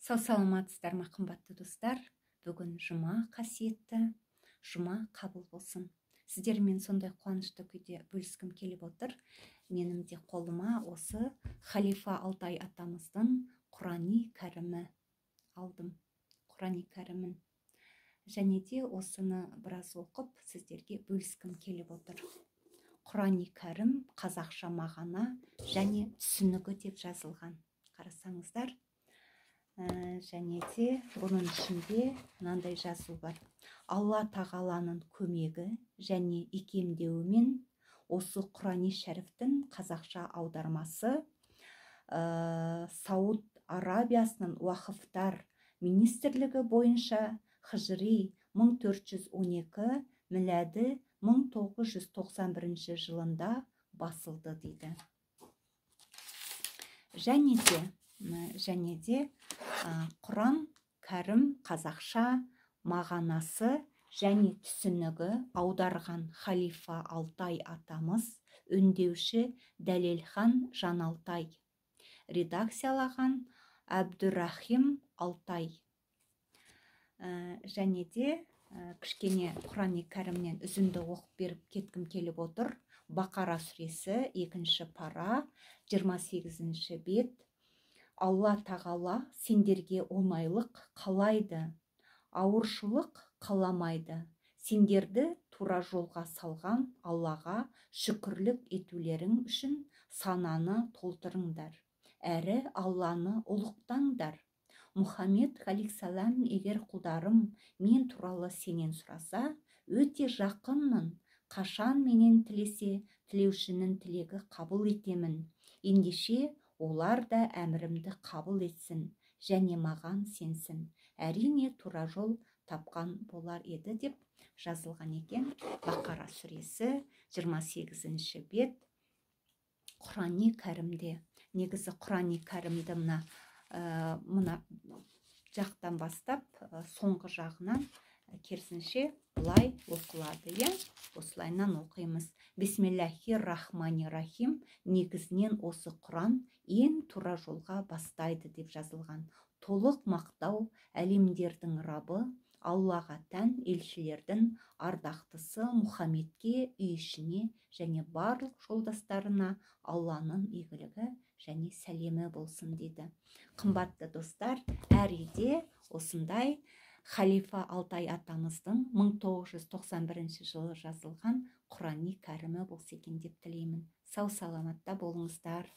Сау саламатсыздар ма, қымбатты достар. Бүгін жұма, қасиетті жұма қабыл болсын. Сіздермен сондай қуанышты күйде бөліскім келіп отыр. Менің де қолыма осы халифа Алтай атамыздың Құрани кәрімі алдым. Құрани кәрімін. Және де осыны біраз оқып сіздерге бөліскім келіп отыр. Құрани кәрім қазақша мағына және түсінігі деп жазылған. Қарасаңыздар. Және де бұның ішінде мынандай жазу бар. Алла тағаланың көмегі және икемдеуімен осы Құрани шәріфтің қазақша аудармасы Сауд Арабиясының уақыфтар министрлігі бойынша хижри 1412, милады 1991 жылында басылды дейді. Және де Құран кәрім қазақша мағанасы және түсінігі аударған халифа Алтай атамыз, өңдеуші Дәлелхан Жаналтай, редакциялаған Әбдурахим Алтай. Және де кішкене Құрани кәрімнен үзінді оқып беріп кеткім келіп отыр. Бақара сүресі 2-ші пара, 28-ші бет. Алла тағала сендерге оңайлық қалайды, ауыршылық қаламайды. Сендерді тура жолға салған Аллаға шүкірлік етулерің үшін сананы толтырыңдар, әрі Алланы ұлықтаңдар. Мұхаммед алейхиссалам, егер құлдарым мен туралы сенен сұраса, өте жақынмын. Қашан менен тілесе, тілеушінің тілегі қабыл етемін. Ендеше олар да әмірімді қабыл етсін және маған сенсін. Әрине тура жол тапқан болар еді деп жазылған екен. Бақара сүресі 28-ші бет Құрани кәрімде. Негізі Құрани кәрімді мына жақтан бастап соңғы жағынан керісінше бұлай оқылады. Осылайынан оқимыз. Бисмиллахир-рахманир-рахим. Негізінен осы Құран ең тура жолға бастайды деп жазылған. Толық мақтау әлемдердің рабы, Аллаға тән елшілердің ардақтысы Мұхаммедке, үй ішіне және барлық жолдастарына Алланың игілігі және сәлемі болсын дейді. Қымбатты достар, әр үйде осындай халифа Алтай атамыздың 1991 жылы жазылған Құрани кәрімі болса екен деп тілеймін. Сау саламатта болыңыздар.